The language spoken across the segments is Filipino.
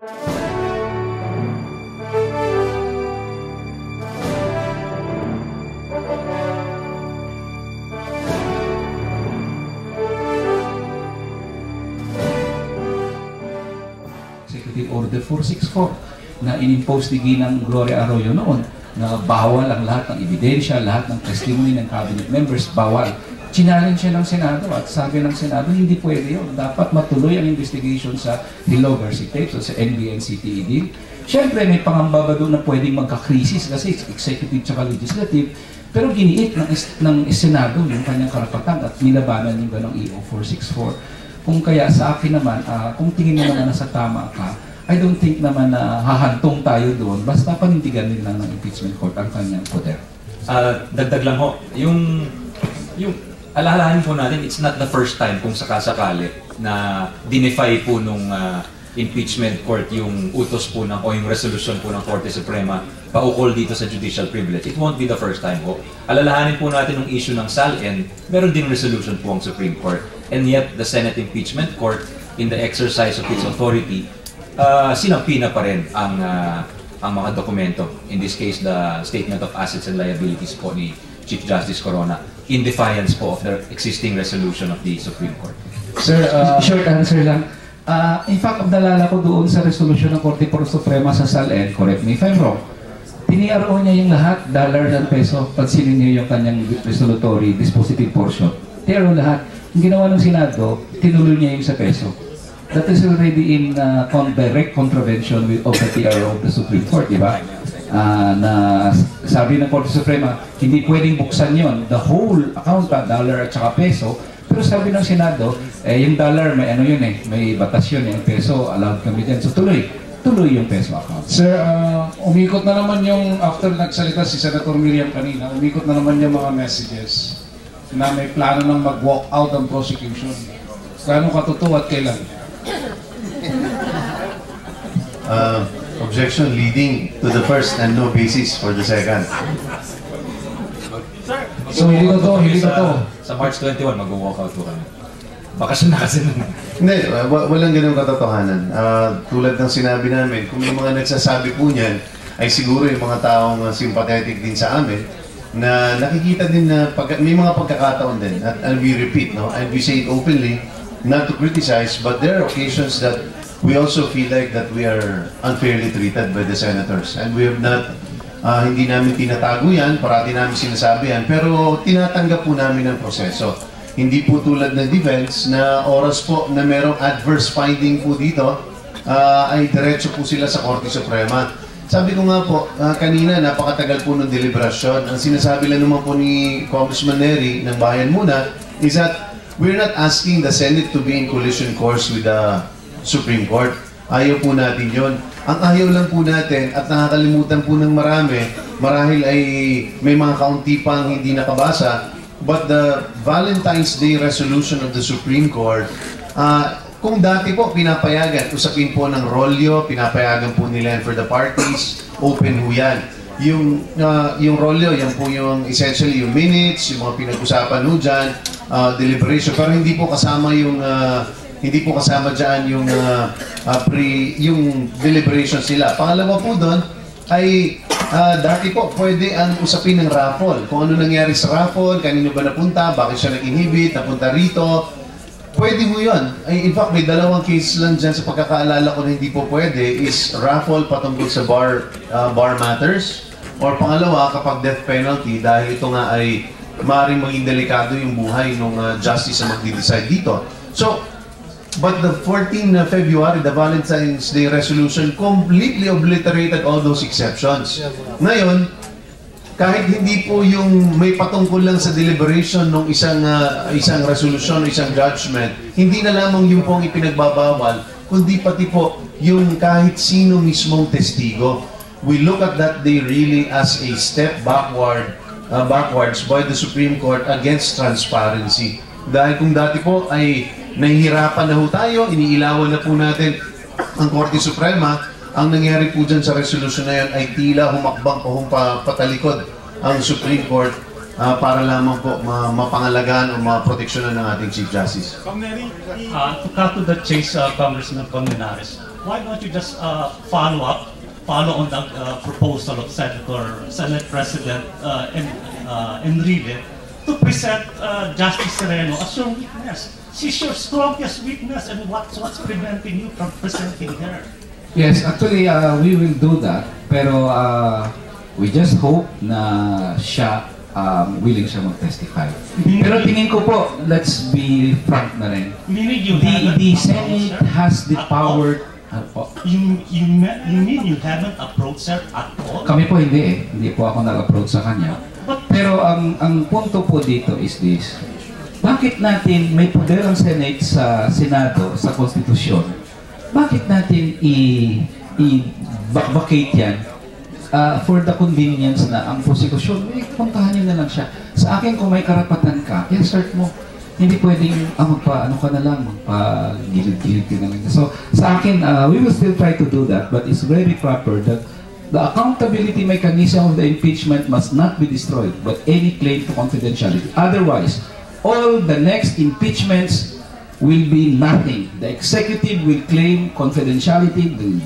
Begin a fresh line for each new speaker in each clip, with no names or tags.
Executive Order 464 na inimpose ni Ginang Gloria Arroyo noon na bawal ang lahat ng ebidensya, lahat ng testimony ng cabinet members, bawal. Challenge siya ng Senado at sabi ng Senado, hindi pwede yun. Dapat matuloy ang investigation sa Hilogarcy tapes o sa NBN-CTE deal. Siyempre, may pangamba ba doon na pwedeng magka-crisis kasi executive tsaka legislative, pero giniit ng Senado yung kanyang karapatan at nilabanan yung ganong EO 464. Kung kaya sa akin naman, kung tingin mo naman nasa tama ka, I don't think naman na hahantong tayo doon, basta panindigan din lang ng impeachment court ang kanyang poder.
Dagdag lang ho, yung alalahanin po natin, it's not the first time kung sakasakali na dinefy po nung impeachment court yung utos po o yung resolution po ng Korte Suprema paukol dito sa judicial privilege. It won't be the first time ho. Alalahanin po natin yung issue ng SALN, meron din resolution po ang Supreme Court. And yet, the Senate Impeachment Court, in the exercise of its authority, sinampi na pa rin ang mga dokumento. In this case, the Statement of Assets and Liabilities po ni Chief Justice Corona, in defiance po of the existing resolution of the Supreme Court.
Sir, short answer lang. In fact, ang nalala ko doon sa resolution ng Korte Suprema sa SALN, correct me if I'm wrong, tiniyaro niya yung lahat, dollar and peso, pansinin niyo yung kanyang resolutory dispositive portion. Tiniyaro lahat. Yung ginawa ng Senado, tinuloy niya yung sa peso. That is already in direct contravention of the TRO of the Supreme Court, di ba? Na sabi ng Korte Suprema, hindi pwedeng buksan yon, the whole account, dollar at saka peso. Pero sabi ng Senado, yung dollar, may ano yun may batas yun, yung peso, allowed kami din. So tuloy yung peso account.
Sir, umikot na naman yung, after nagsalita si Senator Miriam kanina, umikot na naman yung mga messages na may plano ng mag-walk out ang prosecution. Gaano katotoo at kailan?
Objection leading to the first and no basis for the second.
So hindi to.
Sa March 21, mag-walkout po kami. Bakasyon na kasi nun.
Hindi, walang ganung katotohanan. Tulad ng sinabi namin, kung yung mga nagsasabi po niyan, ay siguro yung mga taong sympathetic din sa amin, na nakikita din na may mga pagkakataon din. And we repeat, no? And we say it openly, not to criticize, but there are occasions that we also feel like that we are unfairly treated by the senators. And we have not, hindi namin tinatago yan, parati namin sinasabi yan, pero tinatanggap po namin ang proseso. Hindi po tulad ng defense na oras po na merong adverse finding po dito, ay diretso po sila sa Korte Suprema. Sabi ko nga po, kanina napakatagal po ng deliberasyon. Ang sinasabi lang naman po ni Congressman Neri ng Bayan Muna is that we're not asking the Senate to be in collision course with the Supreme Court. Ayaw po natin yon. Ang ayaw lang po natin at nakakalimutan po ng marahil ay may mga kaunti pang hindi nakabasa, but the Valentine's Day resolution of the Supreme Court, kung dati po pinapayagan, usapin po ng rolyo, pinapayagan po nila for the parties, open po yan. Yung rolyo, yan po yung essentially yung minutes, yung mga pinag-usapan po dyan, deliberation, pero hindi po kasama yung hindi po kasama dyan yung deliberations nila. Pangalawa po doon ay dati po pwede ang usapin ng raffle. Kung ano nangyari sa raffle, kanino ba napunta, bakit siya nag-inhibit, napunta rito. Pwede mo yun. In fact, may dalawang case lang dyan sa pagkakaalala ko na hindi po pwede is raffle patungkol sa bar matters. Or pangalawa, kapag death penalty, dahil ito nga ay maaaring maging delikado yung buhay ng justice na magdi-decide dito. So, but the 14 February, the Valentine's Day resolution completely obliterated all those exceptions. Ngayon, kahit hindi po yung may patungkol lang sa deliberation ng isang resolution, isang judgment, hindi na lamang yung pong ipinagbabawal, kundi pati po yung kahit sino mismong testigo. We look at that day really as a step backwards by the Supreme Court against transparency. Dahil kung dati po ay nahihirapan na ho tayo, iniilawan na po natin ang Korte Suprema, ang nangyari po dyan sa resolution na yan ay tila humakbang o patalikod ang Supreme Court para lamang po mapangalagaan o maproteksyonan ng ating Chief Justice.
To cut to the chase, Congressman Colmenares, why don't you just follow on the proposal of Senate President Enrile to present Justice Sereno as your witness? She's your strongest witness, and what's preventing you from presenting her?
Yes, actually, we will do that. Pero we just hope na siya willing siya mag-testify. Pero tingin ko po, let's be frank na rin.
Meaning
the Senate has the power.
You mean you haven't approached her at all?
Kami po hindi eh. Hindi po ako nag-approach sa kanya. Pero ang punto po dito is this. Bakit natin may poder ang Senate sa Senado, sa Konstitusyon? Bakit natin i-vacate yan for the convenience na ang prosecution, puntahan nyo na lang siya. Sa akin, kung may karapatan ka, i-assert mo. Hindi pwedeng, ano ka na lang, magpa-gilid-gilid ka na lang. So, sa akin, we will still try to do that, but it's very proper that the accountability mechanism of the impeachment must not be destroyed, but any claim to confidentiality. Otherwise, all the next impeachments will be nothing. The executive will claim confidentiality, the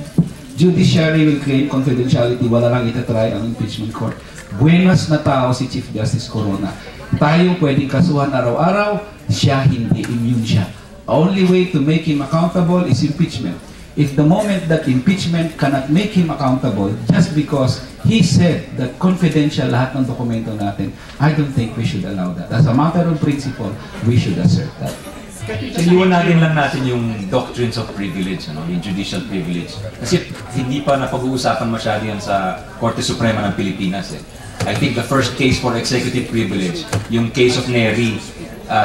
judiciary will claim confidentiality, wala lang itatry ang impeachment court. Buenas na tao si Chief Justice Corona. Tayo pwedeng kasuhan araw-araw, siya hindi, immune siya. Only way to make him accountable is impeachment. If the moment that impeachment cannot make him accountable just because he said that confidential lahat ng dokumento natin, I don't think we should allow that. As a matter of principle, we should assert that.
Iliwanagin lang natin yung doctrines of privilege, yung judicial privilege. Kasi hindi pa napag-uusapan masyado yan sa Korte Suprema ng Pilipinas. I think the first case for executive privilege, yung case of Neri,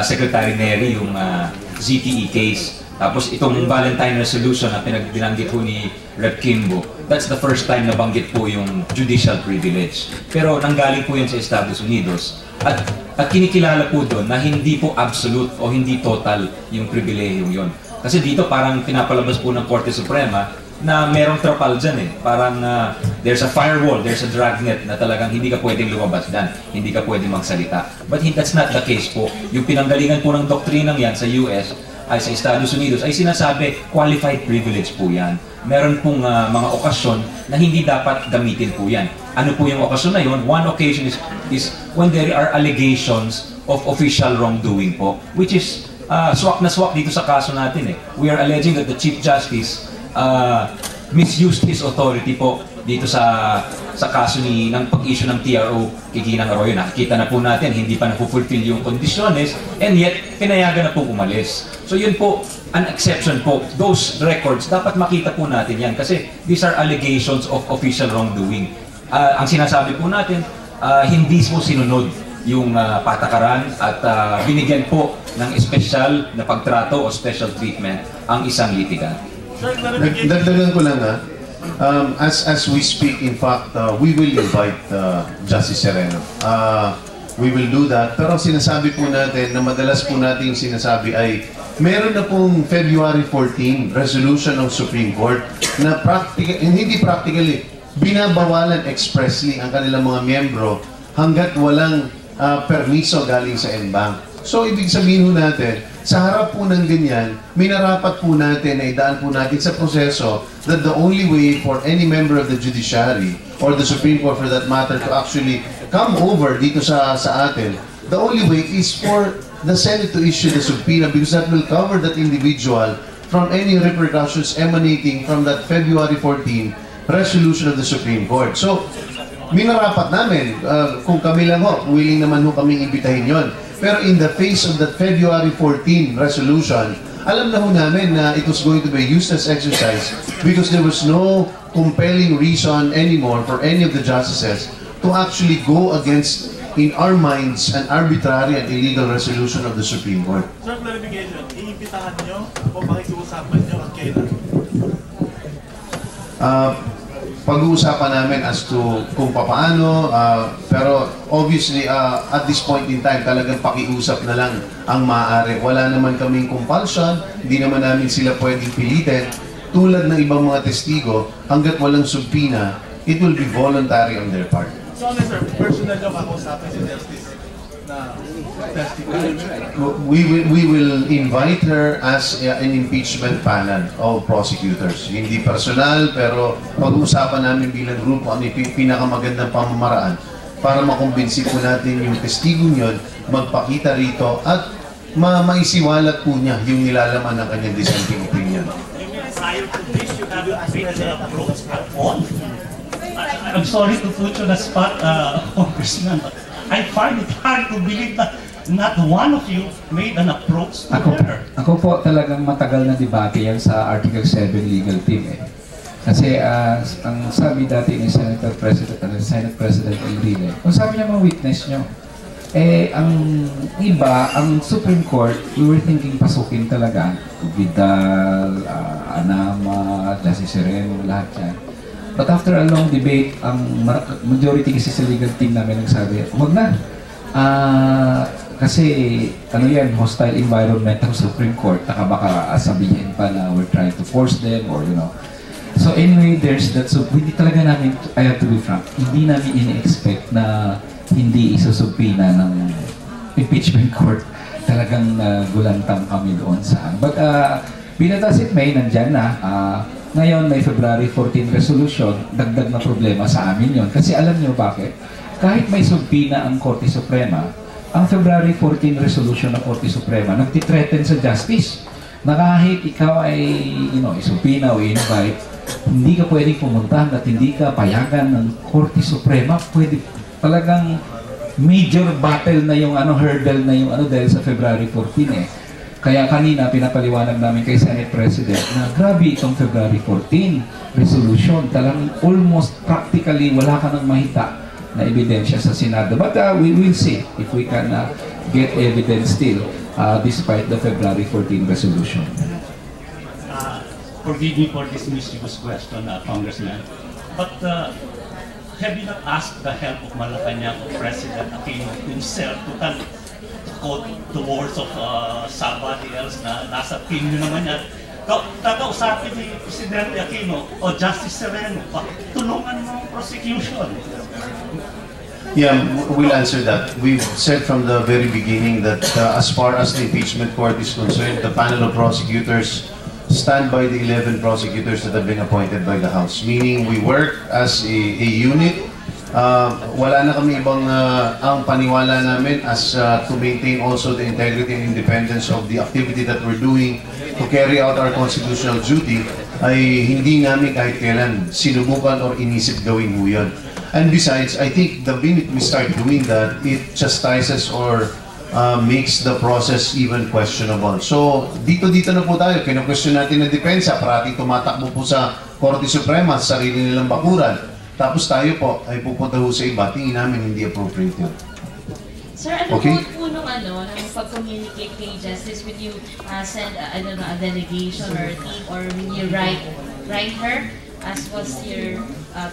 Secretary Neri, yung ZTE case. Tapos itong Valentine Resolution na binanggit po ni Rep. Kimbo, that's the first time na banggit po yung judicial privilege. Pero nanggaling po yan sa Estados Unidos. At kinikilala po doon na hindi po absolute o hindi total yung pribilehyo yun. Kasi dito parang pinapalabas po ng Korte Suprema na merong trapal dyan eh. Parang there's a firewall, there's a dragnet na talagang hindi ka pwedeng lumabas dyan. Hindi ka pwedeng magsalita. But that's not the case po. Yung pinanggalingan po ng doktrinang yan sa US, ay sa Estados Unidos, ay sinasabi qualified privilege po yan. Meron pong mga okasyon na hindi dapat gamitin po yan. Ano po yung okasyon na yun? One occasion is when there are allegations of official wrongdoing po, which is swak na swak dito sa kaso natin eh. We are alleging that the Chief Justice misused his authority po dito sa kaso ng pag-issue ng TRO kay Ginang Arroyo. Nakikita na po natin, hindi pa na-fulfill yung kondisyones, and yet, pinayagan na po umalis. So yun po, an exception po. Those records, dapat makita po natin yan kasi these are allegations of official wrongdoing. Ang sinasabi po natin, hindi po sinunod yung patakaran at binigyan po ng special na pagtrato o special treatment ang isang litigant.
Dagdagan ko lang as we speak, in fact, we will invite Justice Sereno. We will do that. Pero sinasabi po natin, na madalas po natin yung sinasabi ay, meron na pong February 14 resolution ng Supreme Court na hindi practically, binabawalan expressly ang kanilang mga miyembro hanggat walang permiso galing sa NBank. So, ibig sabihin po natin, sa harap po ng ganyan, minarapat po natin na idaan po natin sa proseso that the only way for any member of the judiciary or the Supreme Court for that matter to actually come over dito sa atin, the only way is for the Senate to issue the subpoena because that will cover that individual from any repercussions emanating from that February 14 resolution of the Supreme Court. So, minarapat namin, kung kami lang ho, willing naman ho kaming imbitahin yon. Pero in the face of that February 14 resolution, alam na ho namin na it was going to be a useless exercise because there was no compelling reason anymore for any of the justices to actually go against, in our minds, an arbitrary and illegal resolution of the Supreme Court.
Sir, clarification, iimbitahan nyo o makikiusapan nyo at kailan?
Pag-uusapan namin as to kung paano, pero obviously at this point in time talagang pakiusap na lang ang maaari. Wala naman kaming compulsion, hindi naman namin sila pwedeng pilitin. Tulad ng ibang mga testigo, hanggat walang subpoena, it will be voluntary on their part.
So ano sir, personal nyo makausapin si Justice
We will invite her as an impeachment panel of prosecutors. Hindi personal, pero pag-uusapan namin bilang grupo ano yung pinakamagandang pamamaraan para makumbinsi po natin yung testigo nyon, magpakita rito at maisiwalat po niya yung nilalaman ng kanyang dissenting opinion.
Prior to this, you haven't been approached at all. I'm sorry to put you on the spot, Congressman, but I find it hard to believe that not one of you made an approach to her.
Ako po talagang matagal na debate yan sa Article 7 legal team eh. Kasi ang sabi dati ni Senate President Enrile, kung sabi niya mga witness nyo, ang iba, ang Supreme Court, we were thinking pasukin talaga. Vidal, Anama, Justice Sereno, lahat yan. But after a long debate, ang majority kasi sa legal team namin nagsabi, huwag na. Kasi ano yan, hostile environment ng Supreme Court, baka sabihin pa na we're trying to force them or you know. So anyway, there's that. So hindi talaga namin, I have to be frank, hindi namin ini-expect na hindi isusubpina ng impeachment court. Talagang gulantang kami doon saan. But binatas it may, nandyan na. Ngayon may February 14 resolution, dagdag na problema sa amin yon. Kasi alam niyo bakit? Kahit may subpina ang Korte Suprema, ang February 14 resolution ng Korte Suprema nagtithreaten sa justice na kahit ikaw ay isubpina o invite, hindi ka pwedeng pumunta at hindi ka payagan ng Korte Suprema. Pwede talagang major battle na yung hurdle na yung dahil sa February 14 eh. Kaya kanina pinapaliwanag namin kay Senate President na grabe itong February 14 resolution. Talagang almost practically wala ka nang mahita na ebidensya sa Senado. But we will see if we can get evidence still despite the February 14 resolution.
Forgive me for this mischievous question, Congressman. But have you not asked the help of Malacanang President Aquino himself to quote the words of somebody else na nasa team nyo naman yan? Kakausapin ni Presidente Aquino o Justice Sereno, tulungan mo ang prosecution.
Yeah, we'll answer that. We've said from the very beginning that as far as the impeachment court is concerned, the panel of prosecutors stand by the 11 prosecutors that have been appointed by the House. Meaning we work as a unit. Wala na kami ibang ang paniwala namin as to maintain also the integrity and independence of the activity that we're doing to carry out our constitutional duty ay hindi namin kahit kailan sinubukan or inisip gawin mo yun. And besides, I think the minute we start doing that, it chastises or makes the process even questionable. So, dito na po tayo. Kina-question natin na depensa. Parating tumatakbo po sa Korte Suprema, sarili nilang bakuran. Tapos tayo po ay pupunta ho sa iba. Tingin namin hindi appropriate yun.
Sir, ano po nung pag-communicate kay Justice? Would you send, I don't know, a delegation or a team, or will you write her as was your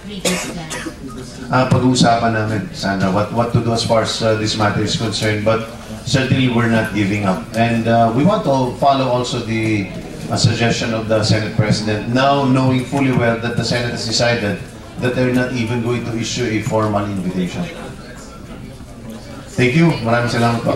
previous plan?
Pag-uusapan namin, Sandra, what to do as far as this matter is concerned. But certainly we're not giving up. And we want to follow also the suggestion of the Senate President, now knowing fully well that the Senate has decided that they're not even going to issue a formal invitation. Thank you. Maraming salamat po.